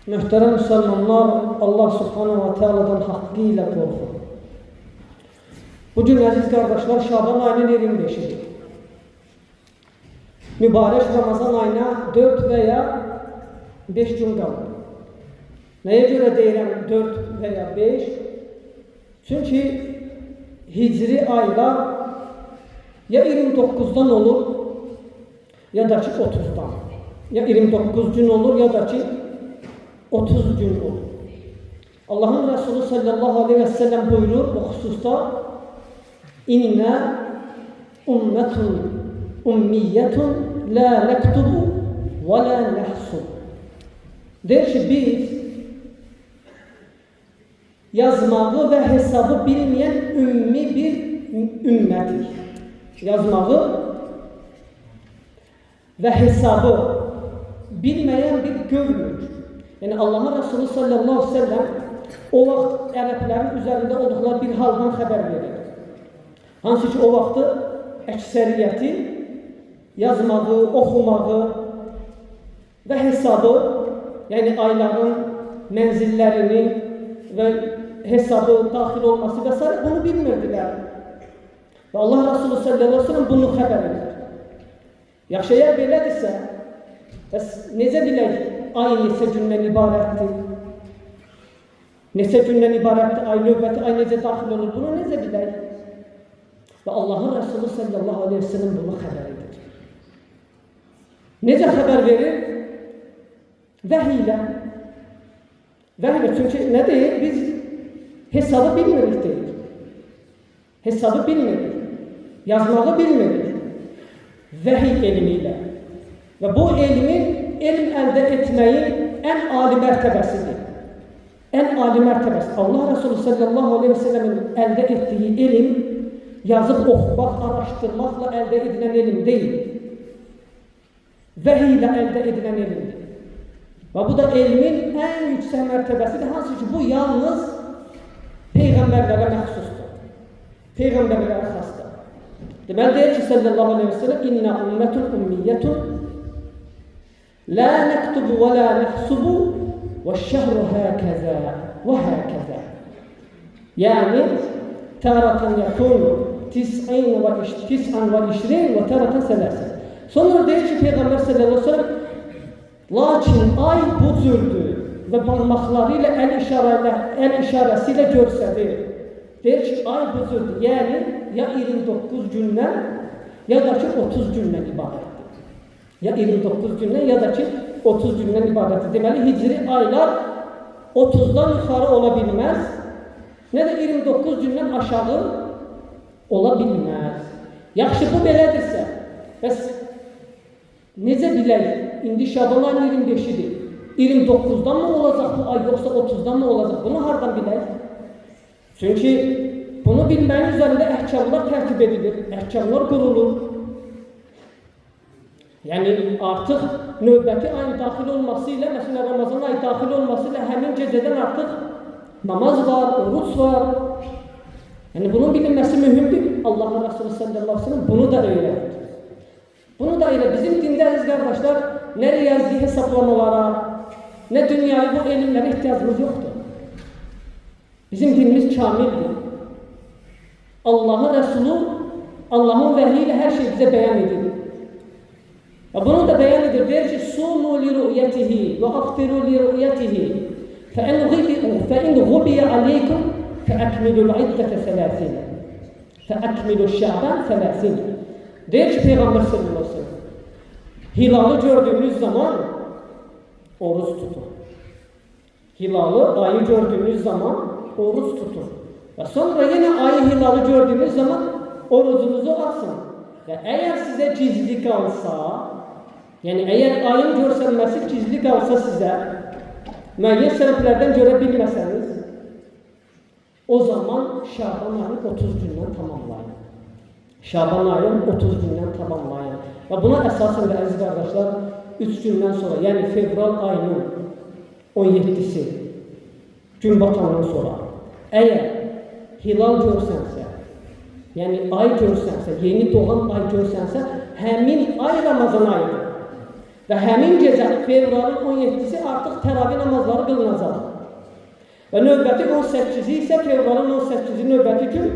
Möhtərəm müsəlmanlar, Allah subhanahu wa ta'aladan haqqı ilə qorxun. Bugün əziz qardaşlar, Şaban ayının 25-idir. Mübarək Ramazan ayına 4 və ya 5 gün qalır. Nəyə görə deyirəm 4 və ya 5? Çünki hicri aylar ya 29-dan olur, ya da ki 30-dan. Ya 29 gün olur, ya da ki 30 gün olur. Allahın Resulü sallallahu aleyhi ve sellem buyurur bu hususta: İnnə ümmetun ummiyyətun la nektubu və la nəhsub. Der ki, biz yazmağı və hesabı bilməyən ümmi bir ümmətik. Yazmağı və hesabı bilməyən bir qövmük. Yəni Allahın Resulü sallallahu aleyhi ve sellem o vaxt ərəblərin üzərində olduqları bir haldan xəbər verir. Hansı ki o vaxtı əksəriyyəti yazmağı, oxumağı və hesabı, yəni ayların mənzillərini və hesabı daxil olması və s. bunu bilmirdilər. Və Allah Resulü sallallahu aleyhi ve sellem bunu xəbər edir. Yaxşı, əgər belədirsə, necə bilək ay neçə gündən ibarətdir? Neçə gündən ibarətdir ay növbəti, ay necə daxil olur? Bunu necə bilək? Və Allahın Resulü sallallahu aleyhi ve sellem bunu xəbər edir. Necə xəbər verir? Vəhiy ilə. Vəhiy ilə, çünki nə deyir? Biz hesabı bilmirik deyir. Hesabı bilmirik. Yazmağı bilmirik. Vəhiy elmi ilə. Və bu elmin elm əldə etməyin ən ali mərtəbəsidir. Ən ali mərtəbəsi. Allah Resulü sallallahu aleyhi ve sellemin əldə etdiyi elm yazıb oxumaq, araşdırmaqla əldə edilən elm deyil. Vəhiy ilə əldə edilən elmdir. Və bu da elmin ən yüksək mərtəbəsidir. Hansı ki bu yalnız peyğəmbərlərə məxsusdur. Peyğəmbərlərə xasdır. Deməli deyir ki sallallahu aleyhi ve sellem İnnə ümmətun ummiyyətun la nektubu və la nəhsubu və şəhru həkəzə və həkəzə. Yəni təratan yakun 29 və təratan sələsin. Sonra deyir ki Peyğəmbər sallallahu aleyhi ve sellem lakin ay bu cürdür və barmaqları ilə əl işarəsi ilə görsədir. Deyir ki ay bu cürdür, yəni ya 29 gündən ya da ki 30 gündən ibarətdir. Ya 29 gündən ya da ki 30 gündən ibarətdir. Deməli hicri aylar 30-dan yuxarı ola bilməz, nə də 29 gündən aşağı ola bilməz. Yaxşı, bu belədirsə, bəs necə bilək? İndi Şaban ayının 25-idir. 29-dan mı olacaq bu ay, yoxsa 30-dan mı olacaq? Bunu hardan bilək? Çünki bunu bilməyin üzərində əhkamlar tərtib edilir, əhkamlar qurulur. Yəni artıq növbəti ayın daxil olması ilə, məsələn Ramazan ayı daxil olması ilə həmin gecədən artıq namaz var, oruç var. Yəni bunun bilinməsi mühümdür. Allahın Resulü sallallahu aleyhi ve sellem bunu da öyrədir. Bunu da elə bizim dində əziz qardaşlar, nə riyazi hesablamalara, nə dünyayı bu elmlərə ehtiyacımız yoxdur. Bizim dinimiz kamildir. Allahın Resulü, Allahın vəhiy ilə hər şey bizə bəyan edir. Və bunu da bəyan edir. Deyir ki, sumu li ru'yatihi və aftiru li ru'yatihi fəin gubiyə aleykum fəəkmilul iddətə sələsin fəəkmilul şəban sələsin. Deyir ki Peyğəmbər sallallahu aleyhi ve sellem, hilalı gördüğünüz zaman oruç tutun. Hilalı, ayı gördüğünüz zaman oruç tutun. Və sonra yine ayı hilalı gördüğünüz zaman orucunuzu açın. Və əgər sizə gizli qalsa, yəni əgər ayın görsənməsi gizli qalsa sizə, müəyyən səbəblərdən görə bilməsəniz, o zaman Şaban ayını 30 gündən tamamlayın. Şaban ayını 30 gündən tamamlayın. Və buna əsasən də əziz qardaşlar, 3 gündən sonra, yəni fevral ayının 17-si, gün batandan sonra, əgər hilal görsənsə, yəni ay görsənsə, yeni doğan ay görsənsə, həmin ay Ramazan ayıdır. Və həmin gecə fevralın 17-si artıq təravih namazları qılınacaq. Və növbəti 18-i isə fevralın 18-i növbəti gün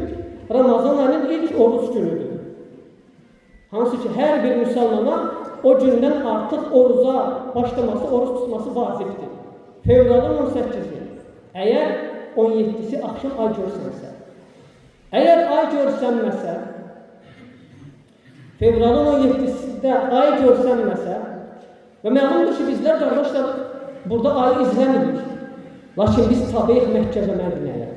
Ramazan ayının ilk oruç günüdür. Hansı ki, hər bir müsəlmana o gündən artıq oruca başlaması, oruç tutması vacibdir. Fevralın 18-i. Əgər 17-si axşam ay görsənsə. Əgər ay görsənməsə, fevralın 17-də ay görsənməsə və məlumdur ki, bizlər qardaşlar burada ayı izləmirik. Lakin biz tabeyik Məkkə və Mədinəyə.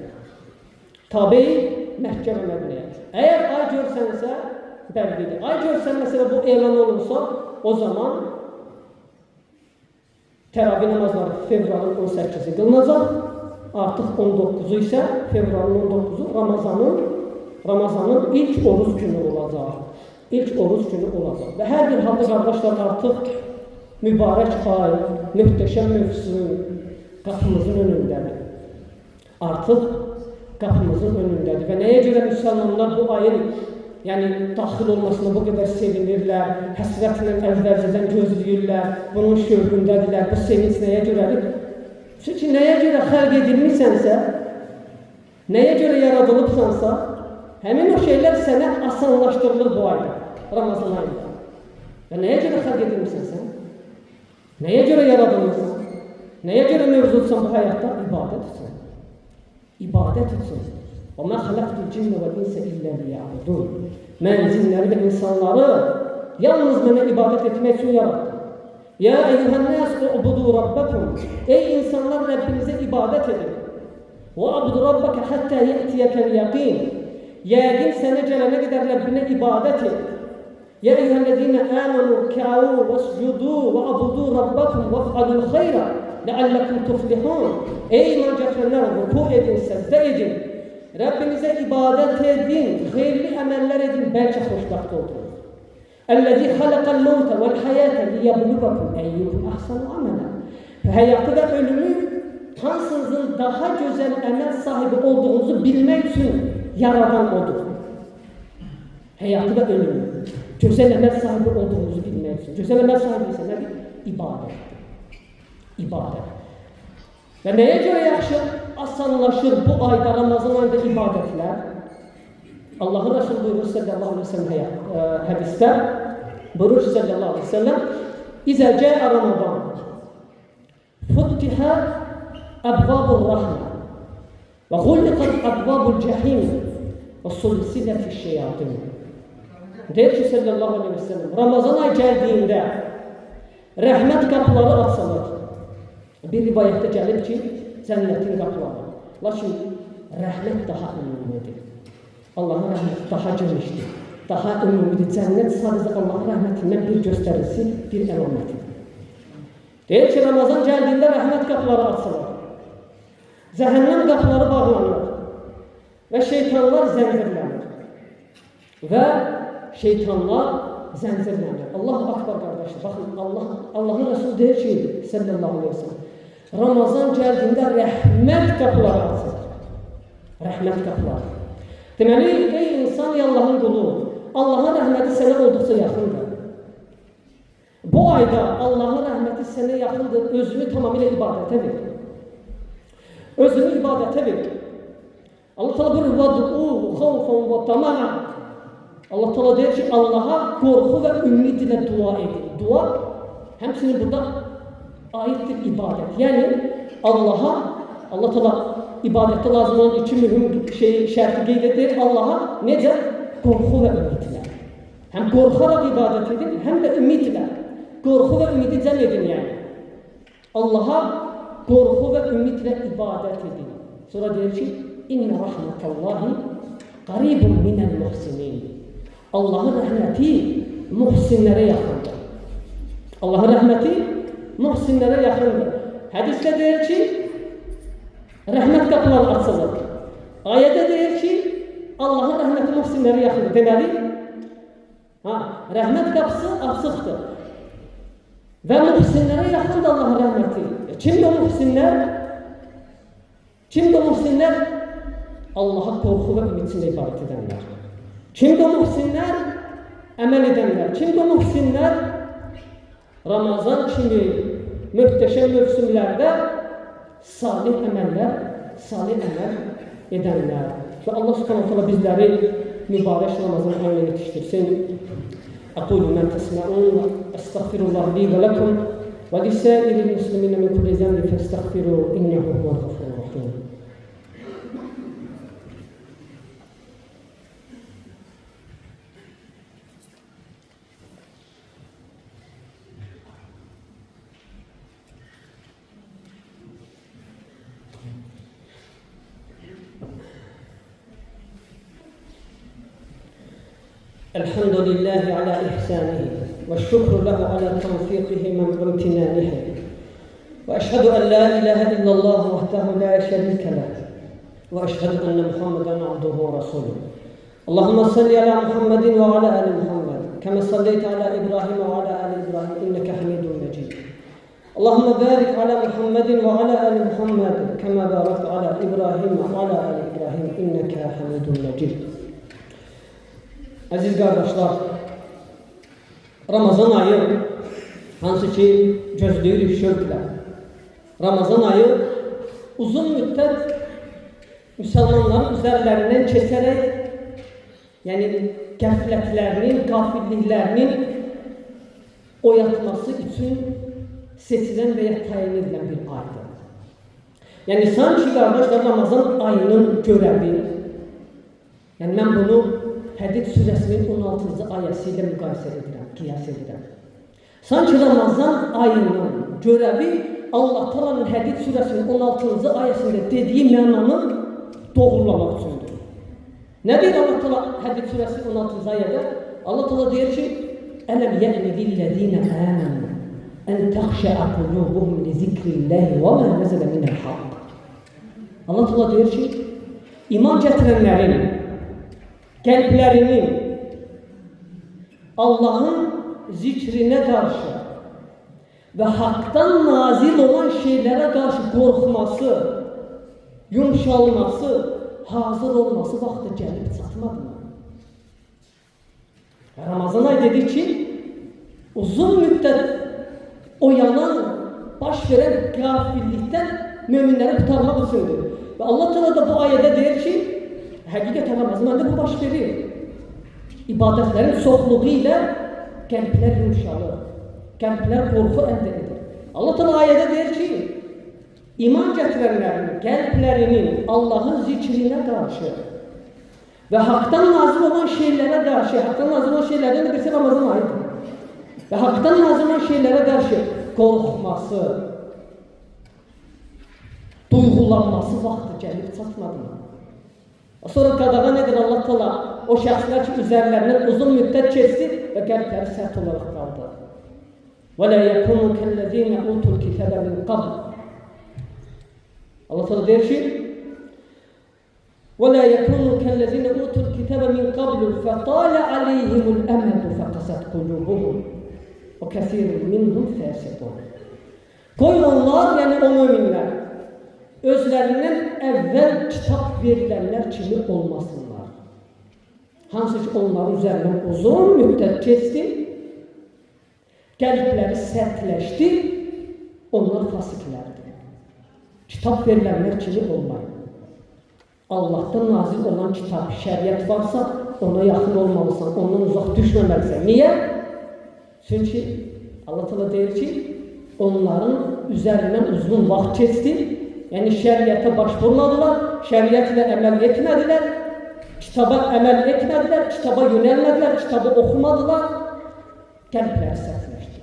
Tabeyik Məkkə və Mədinəyə. Əgər ay görsənsə, bəllidir. Ay görsənməsə və bu elan olunsa, o zaman təravih namazları fevralın 18-i qılınacaq. Artıq 19-u isə fevralın 19-u Ramazanın ilk oruç günü olacaq. İlk oruç günü olacaq. Və hər bir halda qardaşlar artıq mübarək ay, möhtəşəm mövsüm qapımızın önündədir. Artıq qapımızın önündədir. Və nəyə görə müsəlmanlar bu ayın daxil olmasına bu qədər sevinirlər, həsrətlə əvvəlcədən gözləyirlər, bunun şövqündədirlər, bu sevinç nəyə görədir? Çünki nəyə görə xəlq edilmişsənsə, nəyə görə yaradılıbsansa, həmin o şeylər sənə asanlaşdırılır bu ayda, Ramazan ayında. Və nəyə görə xəlq edilmişsən? Nəyə görə yaradılmışsan? Nəyə görə mövcudsan bu həyatda? İbadət üçün. İbadət üçün. وَمَا خَلَقْتُ الْجِنَّ وَالْإِنسَ إِلَّا لِيَعْبُدُونَ Mən cinləri və insanları yalnız mənə ibadət etmək üçün yarattım. Ya eyyuhən-nəs u'budu rabbakum. Ey insanlar, Rəbbinizə ibadət edin. وَأَعْبُدُ رَبَّكَ حَتَّى يَأْتِيَكَ الْيَقِينَ Yəqin sənə gələnə qədər Rəbbinə ibadət et. Ya eyyuhəl-ləzīnə əmənu ka'u vəscudu və'abudu rabbakum vəf'alul xeyra ləalləkum tuflihun. Ey iman gətirənlər, ruku edin, səcdə edin. Rəbbinizə ibadət edin, xeyirli əməllər edin, bəlkə xoşbəxt oldunuz. Əl-ləzi xaləqəl-mevtə vəl-həyətə liyəbluvakum əyyukum əhsanu əmələ. Həyatı və ölümü hansınızın daha gözəl əməl sahibi olduğunuzu bilmək üçün yaradan odur. Həyatı və ölümü, gözəl əməl sahibi olduğunuzu bilmək üçün. Gözəl əməl sahibi isə nədir? İbadətdir. İbadət. Və nəyə görə yaxşı asanlaşır bu ayda, Ramazan ayında ibadətlər? Allah'ın Resulü buyurur sallallahu aleyhi ve sellem hədisdə, buyurur sallallahu aleyhi ve sellem, İzə cəə Ramazan, futtihə əbvabur rəhmə və xulliqət əbvabul cəhim və sulsiləti şeyatın. Deyir ki sallallahu aleyhi ve sellem, Ramazan ay gəldiyində rəhmət qapıları açılır. Bir rivayətdə gəlir ki, cənnətin qapıları. Lakin rəhmət daha ümumidir. Allahın rəhməti daha genişdir, daha ümumidir. Cənnət sadəcə Allahın rəhmətindən bir göstərisi, bir əlamətidir. Deyir ki, Ramazan gəldiyində rəhmət qapıları açılır. Cəhənnəm qapıları bağlanır və şeytanlar zəncirlənir. Və şeytanlar zəncirlənir. Allahu akbar qardaşlar. Baxın, Allahın Resulü deyir ki, sallallahu aleyhi ve sellem, Ramazan gəldiyində rəhmət qapıları açılır. Rəhmət qapıları. Deməli, ey insan, ey Allahın qulu, Allahın rəhməti sənə olduqca yaxındır. Bu ayda Allahın rəhməti sənə yaxındır, özünü tamamilə ibadətə ver. Özünü ibadətə ver. Allah Teala buyurur, وَدُعُوهُ خَوْفًا وَطَمَعًا Allah Teala deyir ki, Allah'a qorxu və ümid ilə dua edin. Dua, həmçinin burada aiddir ibadət. Yəni, Allah Teala ibadətdə lazım olan iki mühüm şərti qeyd edir. Allah'a necə? Qorxu və ümidlə. Həm qorxaraq ibadət edin, həm də ümidlə. Qorxu və ümidi cəm edin yəni. Allah'a qorxu və ümidlə ibadət edin. Sonra deyir ki, İnnə rəhmətəllahi qaribun minəl muhsinin. Allahın rəhməti muhsinlərə yaxındır. Allahın rəhməti muhsinlərə yaxındır. Hədisdə deyir ki, rəhmət qapıları açılır. Ayədə deyir ki, Allahın rəhməti muhsinlərə yaxındır. Deməli, rəhmət qapısı açıqdır. Və muhsinlərə yaxındır Allahın rəhməti. Kimdir o muhsinlər? Kimdir o muhsinlər? Allah'a qorxu və ümid ilə ibadət edənlər. Kimdir o muhsinlər? Əməl edənlər. Kimdir o muhsinlər? Ramazan kimi möhtəşəm mövsümlərdə salih əməl edənlər. Və Allah subhanahu teala bizləri mübarək Ramazan ayına yetişdirsin. Aqulu ma tasma'un, astaghfirullah li və lakum və lisa'iril muslimin min kulli zambin fastaghfiru innahu huvel ghafurur rahim. الحمد لله على إحسانه والشكر له على توفيقه وامتنانه وأشهد أن لا إله إلا الله وحده لا شريك له وأشهد أن محمدا عبده ورسوله اللهم صل على محمد وعلى آل محمد كما صليت على إبراهيم وعلى آل إبراهيم إنك حميد مجيد اللهم بارك على محمد وعلى آل محمد كما باركت على إبراهيم وعلى آل إبراهيم إنك حميد مجيد. Aziz qardaşlar, Ramazan ayı hansı ki gözləyirik şövqlə. Ramazan ayı uzun müddət müsəlmanların üzərlərindən keçərək, yəni qəflətlərinin, qafilliklərinin oyatması üçün seçilən və ya təyin edilən bir aydır. Yəni sanki qardaşlar Ramazan ayının görəvi, yəni mən bunu Hədid surəsinin 16-cı ayəsi ilə müqayisə edirəm, qiyas edirəm. Sanki Ramazan ayının görəvi Allah Taala'nın Hədid surəsinin 16-cı ayəsində dediyi mənanı doğrulamaq üçündür. Nə deyir Allah Taala Hədid surəsinin 16-cı ayədə? Allah Taala deyir ki: "Ələm yə'ni lillezîne âmenû en təxşə'a qulûbuhum li zikrillâhi və mâ nezele minel haqq." Allah Taala deyir ki, iman gətirənlərin qəlblərinin Allah'ın zikrinə qarşı və haqdan nazil olan şeylərə qarşı qorxması, yumşalması, hazır olması vaxtı gəlib çatmadı mı? Ramazan ayı dedik ki, uzun müddət oyanan, baş verən qafillikdən möminləri qurtarmaq üçündür. Və Allah Teala da bu ayədə deyir ki, həqiqətən Ramazan ayında bu baş verir. İbadətlərin çoxluğu ilə qəlblər yumşalır, qəlblər qorxu əldə edir. Allah Teala ayədə deyir ki, iman gətirənlərin qəlblərinin Allah'ın zikrinə qarşı və haqdan nazil olan şeylərə qarşı, haqdan nazil olan şeylərdən də birisi Ramazan ayıdır. Və haqdan nazil olan şeylərə qarşı qorxması, duyğulanması vaxtı gəlib çatmadı mı? Sonra qadağan edir Allah Teala o şəxslər ki, üzərlərindən uzun müddət keçdi və qəlbləri sərt olaraq qaldı. وَلَا يَكُونُ كَالَّذ۪ينَ اُوتُوا الْكِتَابَ مِنْ قَبْلِ Allah Teala der ki وَلَا يَكُونُ كَالَّذ۪ينَ اُوتُوا الْكِتَابَ مِنْ قَبْلِ فَطَالَ عَلَيْهِمُ الْأَمَدُ فَقَسَتْ قُلُوبُهُمْ وَكَثِيرٌ مِنْهُمْ فَاسِقُونَ Qoy onlar, yəni o müminlər, özlərindən əvvəl kitab verilənlər kimi olmasınlar. Hansı ki onların üzərindən uzun müddət keçdi, qəlbləri sərtləşdi, onlar fasiqlərdir. Kitab verilənlər kimi olmayın. Allah'tan nazil olan kitab, şəriət varsa ona yaxın olmalısan, ondan uzaq düşməməlisən. Niyə? Çünki Allah Teala deyir ki, onların üzərindən uzun vaxt keçdi, yəni şəriətə başvurmadılar, şəriətlə əməl etmədilər, kitaba əməl etmədilər, kitaba yönəlmədilər, kitabı oxumadılar, qəlbləri sərtləşdi.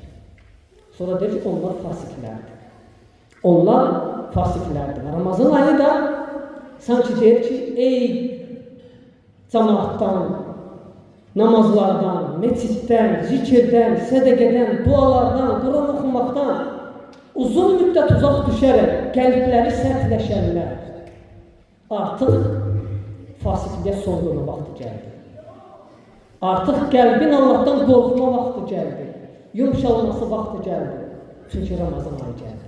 Sonra deyir ki, onlar fasiqlərdir. Onlar fasiqlərdir. Ramazan ayı da sanki deyir ki, ey cəmaatdan, namazlardan, meçiddən, zikirdən, sədəqədən, dualardan, Quran oxumaqdan uzun müddət uzaq düşərək qəlbləri sərtləşənlər artıq fasiqliyə son qoyma vaxtı gəldi. Artıq qəlbin Allah'tan qorxma vaxtı gəldi. Yumşalması vaxtı gəldi. Çünki Ramazan ayı gəldi.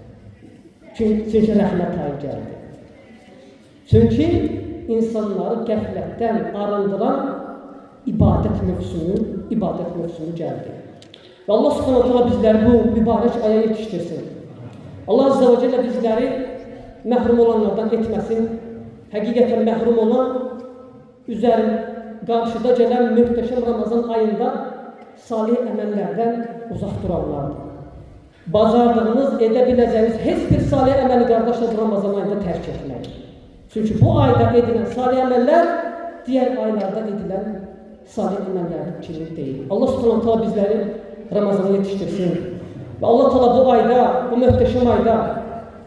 Çünki rəhmət ayı gəldi. Çünki insanları qəflətdən arındıran ibadət mövsümü gəldi. Və Və Allah subhanahu ta'ala bizləri bu mübarək aya yetişdirsin. Allah azze ve celle bizləri məhrum olanlardan etməsin. Həqiqətən məhrum olan qarşıda gələn möhtəşəm Ramazan ayında salih əməllərdən uzaq duranlardır. Bacardığınız, edə biləcəyiniz heç bir salih əməli qardaşlar Ramazan ayında tərk etmək. Çünki bu ayda edilən salih əməllər digər aylarda edilən salih əməllər kimi deyil. Allah subhanahu ta'ala bizləri Ramazana yetişdirsin. Və Allah ta'ala bu ayda, bu möhtəşəm ayda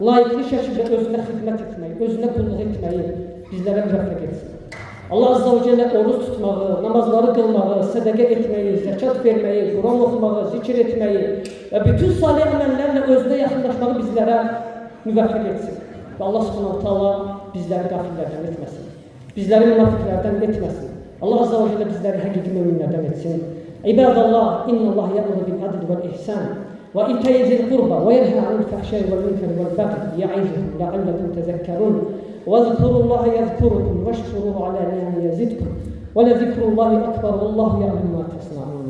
layiqli şəkildə özünə xidmət etməyi, özünə qulluq etməyi bizlərə müvəffəq etsin. Allah azze ve celle oruç tutmağı, namazları qılmağı, sədəqə etməyi, zəkat verməyi, Quran oxumağı, zikir etməyi və bütün salih əməllərlə özünə yaxınlaşmağı bizlərə müvəffəq etsin. Və Allah subhanahu ta'ala bizləri qafillərdən etməsin. Bizləri münafiqlərdən etməsin. Allah azze ve celle bizləri həqiqi müminlərdən etsin. İbadallah, innallah ya'muru bil adli vel ihsan ve ita'i zil qurba ve yenha anil fahşai vel munkari vel baghi ya'izukum la'allakum tezekkerun. وَاذْكُرُوا اللَّهَ يَذْكُرُكُمْ وَاشْكُرُوهُ عَلَى نِعَمِهِ يَزِدْكُمْ وَلَذِكْرُ اللَّهِ أَكْبَرُ وَاللَّهُ يَعْلَمُ مَا تَصْنَعُونَ